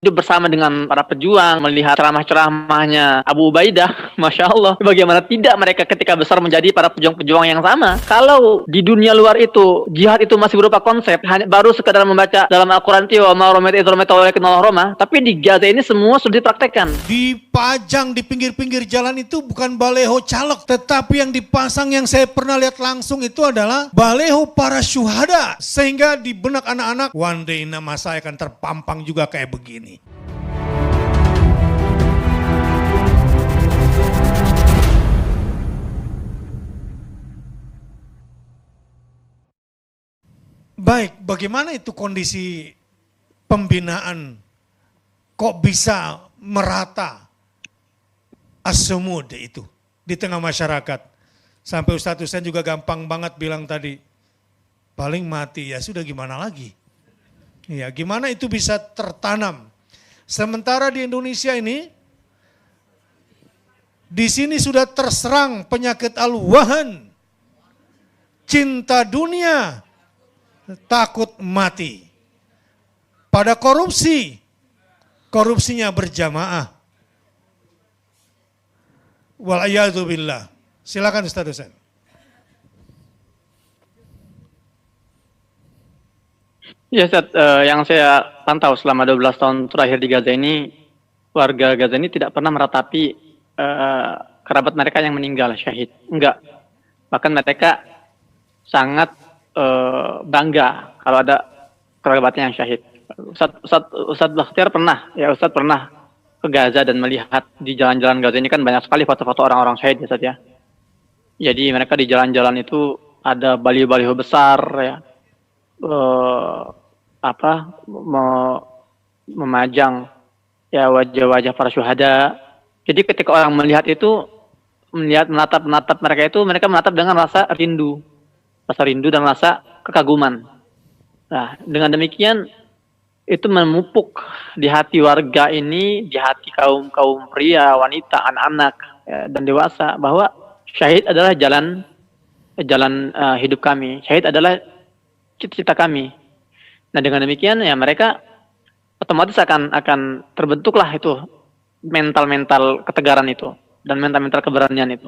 hidup bersama dengan para pejuang, melihat ceramah-ceramahnya Abu Ubaidah, Masya Allah, bagaimana tidak mereka ketika besar menjadi para pejuang-pejuang yang sama. Kalau di dunia luar itu, jihad itu masih berupa konsep, hanya baru sekadar membaca dalam Al-Quran, tapi di Gaza ini semua sudah dipraktekkan. Dipajang di pinggir-pinggir jalan itu bukan baleho caleg, tetapi yang dipasang yang saya pernah lihat langsung itu adalah baleho para syuhada. Sehingga di benak anak-anak, one day nama saya akan terpampang juga kayak begini. Baik, bagaimana itu kondisi pembinaan? Kok bisa merata as-sumud itu di tengah masyarakat? Sampai Ustadz Hussein juga gampang banget bilang tadi, paling mati, ya sudah gimana lagi? Ya, gimana itu bisa tertanam? Sementara di Indonesia ini, di sini sudah terserang penyakit al-wahan, cinta dunia, takut mati. Pada korupsi, korupsinya berjamaah. Wal'iyadzubillah. Silakan Ustaz Hussein. Ya Ustaz, yang saya pantau selama 12 tahun terakhir di Gaza ini, warga Gaza ini tidak pernah meratapi kerabat mereka yang meninggal syahid. Enggak. Bahkan mereka sangat bangga kalau ada kerabatnya yang syahid. Ustaz Bakhtiar pernah ke Gaza dan melihat di jalan-jalan Gaza ini kan banyak sekali foto-foto orang-orang syahid ya Ustaz ya. Jadi mereka di jalan-jalan itu ada baliho-baliho besar ya. Memajang ya wajah-wajah para syuhada. Jadi ketika orang melihat itu, menatap mereka itu, mereka menatap dengan rasa rindu dan rasa kekaguman. Nah, dengan demikian itu memupuk di hati warga ini, di hati kaum pria, wanita, anak-anak ya, dan dewasa bahwa syahid adalah jalan hidup kami. Syahid adalah cita-cita kami. Nah, dengan demikian ya mereka otomatis akan terbentuklah itu mental ketegaran itu dan mental keberanian itu.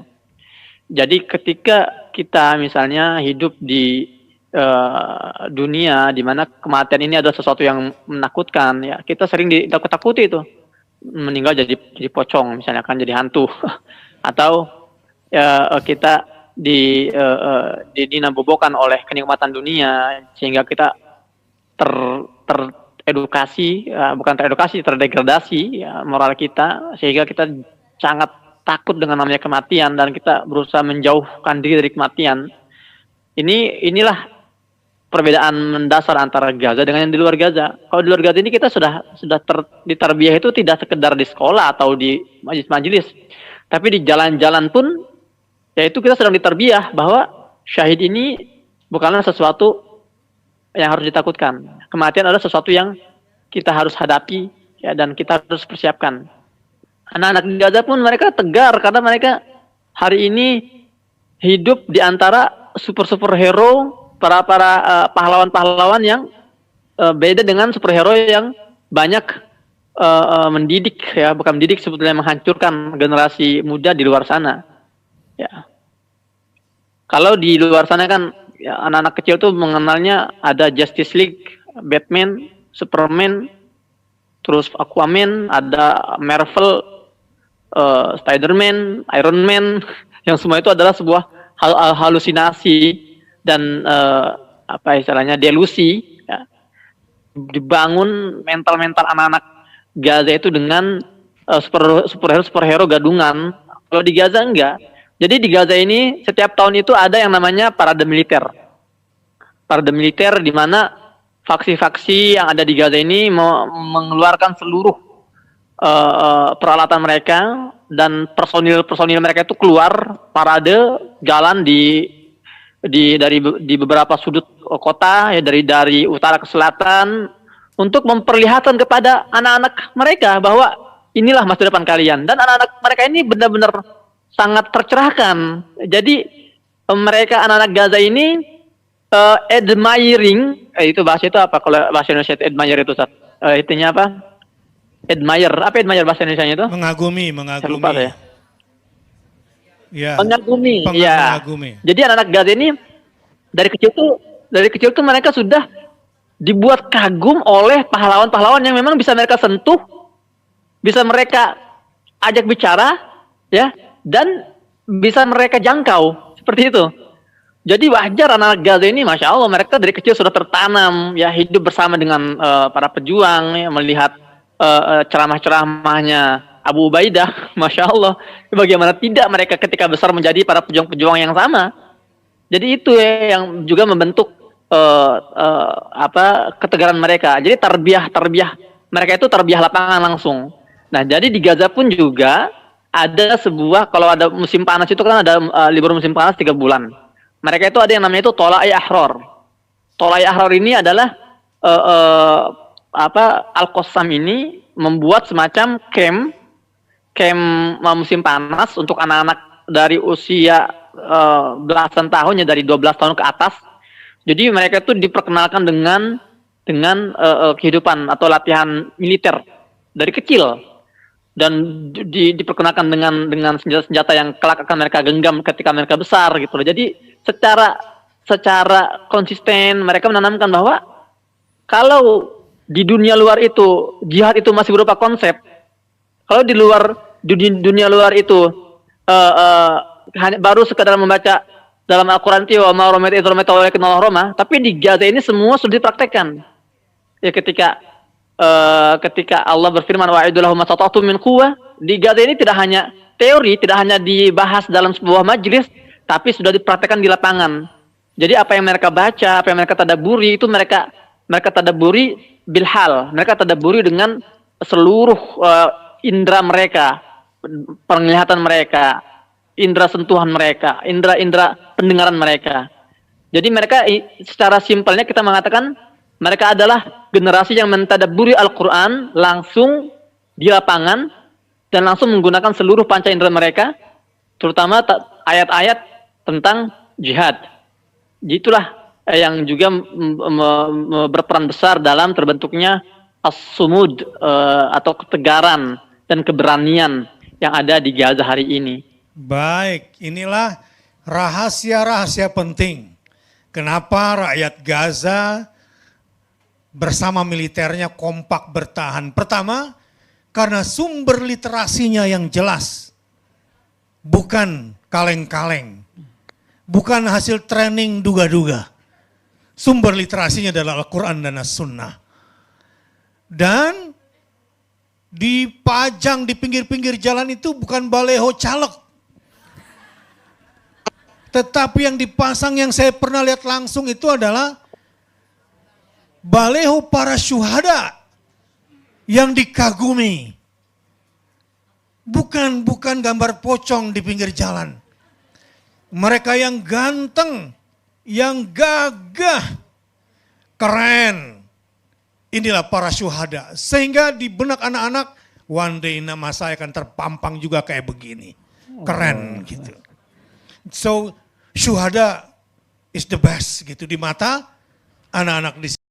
Jadi ketika kita misalnya hidup di dunia di mana kematian ini adalah sesuatu yang menakutkan, ya kita sering ditakut-takuti itu, meninggal jadi pocong misalnya, kan jadi hantu atau kita dinabobokan oleh kenikmatan dunia sehingga kita terdegradasi ya, moral kita, sehingga kita sangat takut dengan namanya kematian dan kita berusaha menjauhkan diri dari kematian. Inilah perbedaan mendasar antara Gaza dengan yang di luar Gaza. Kalau di luar Gaza ini kita sudah ditarbiyah itu tidak sekedar di sekolah atau di majelis-majelis, tapi di jalan-jalan pun yaitu kita sedang ditarbiyah bahwa syahid ini bukanlah sesuatu yang harus ditakutkan. Kematian adalah sesuatu yang kita harus hadapi ya, dan kita harus persiapkan. Anak-anak di Gaza pun mereka tegar karena mereka hari ini hidup di antara superhero, para pahlawan-pahlawan yang beda dengan superhero yang banyak mendidik ya, bukan mendidik, sebetulnya menghancurkan generasi muda di luar sana. Ya. Kalau di luar sana kan ya, anak-anak kecil tuh mengenalnya ada Justice League, Batman, Superman, terus Aquaman, ada Marvel, Spider-Man, Iron Man, yang semua itu adalah sebuah halusinasi dan delusi ya. Dibangun mental anak-anak Gaza itu dengan superhero gadungan. Kalau di Gaza enggak. Jadi di Gaza ini setiap tahun itu ada yang namanya parade militer. Parade militer di mana faksi-faksi yang ada di Gaza ini mengeluarkan seluruh peralatan mereka dan personil mereka itu keluar parade jalan di beberapa sudut kota ya, dari utara ke selatan untuk memperlihatkan kepada anak-anak mereka bahwa inilah masa depan kalian, dan anak-anak mereka ini benar-benar sangat tercerahkan. Jadi mereka anak-anak Gaza ini admiring, itu bahasa itu apa kalau bahasa Indonesia itu admire itu Ustaz? Itunya apa? admire. Apa admire bahasa Indonesianya itu? Mengagumi, Saya lupa mengagumi. saya. Ya. Mengagumi, ya. Mengagumi. Jadi anak-anak Gaza ini dari kecil tuh mereka sudah dibuat kagum oleh pahlawan-pahlawan yang memang bisa mereka sentuh, bisa mereka ajak bicara, ya, dan bisa mereka jangkau seperti itu. Jadi wajar anak Gaza ini, masya Allah, mereka dari kecil sudah tertanam, ya, hidup bersama dengan para pejuang, ya, melihat ceramah-ceramahnya Abu Ubaidah, masya Allah. Bagaimana tidak mereka ketika besar menjadi para pejuang-pejuang yang sama. Jadi itu ya yang juga membentuk ketegaran mereka. Jadi tarbiyah mereka itu tarbiyah lapangan langsung. Nah, jadi di Gaza pun juga ada sebuah, kalau ada musim panas itu kan ada libur musim panas 3 bulan. Mereka itu ada yang namanya itu Tolai Ahror. Tolai Ahror ini adalah Al-Qassam ini membuat semacam camp musim panas untuk anak-anak dari usia belasan tahun, ya, dari 12 tahun ke atas. Jadi mereka itu diperkenalkan dengan kehidupan atau latihan militer dari kecil, dan diperkenalkan dengan senjata-senjata yang kelak akan mereka genggam ketika mereka besar gitu loh. Jadi secara konsisten mereka menanamkan bahwa kalau di dunia luar itu jihad itu masih berupa konsep, kalau di dunia luar itu hanya baru sekadar membaca dalam Al-Quran itu wa ma ramaita idz ramaita walakinna Allah rama, tapi di Gaza ini semua sudah dipraktekkan. Ya, ketika Allah berfirman wa'idul lahum mastata'tum min quwwah, di Gaza ini tidak hanya teori, tidak hanya dibahas dalam sebuah majelis, tapi sudah dipraktekkan di lapangan. Jadi apa yang mereka baca, apa yang mereka tadaburi, itu mereka tadaburi bilhal, mereka tadaburi dengan seluruh indera mereka, penglihatan mereka, indera sentuhan mereka, indera pendengaran mereka. Jadi mereka secara simpelnya kita mengatakan mereka adalah generasi yang mentadaburi Al-Quran langsung di lapangan dan langsung menggunakan seluruh panca indera mereka, terutama ayat-ayat tentang jihad. Itulah yang juga berperan besar dalam terbentuknya as-sumud atau ketegaran dan keberanian yang ada di Gaza hari ini. Baik, inilah rahasia-rahasia penting. Kenapa rakyat Gaza bersama militernya kompak bertahan. Pertama, karena sumber literasinya yang jelas. Bukan kaleng-kaleng. Bukan hasil training duga-duga. Sumber literasinya adalah Al-Quran dan As-Sunnah. Dan dipajang di pinggir-pinggir jalan itu bukan baleho caleg. Tetapi yang dipasang yang saya pernah lihat langsung itu adalah baleho para syuhada yang dikagumi. Bukan gambar pocong di pinggir jalan. Mereka yang ganteng, yang gagah, keren. Inilah para syuhada. Sehingga di benak anak-anak, one day nama saya akan terpampang juga kayak begini. Keren gitu. So, syuhada is the best gitu di mata anak-anak di sini.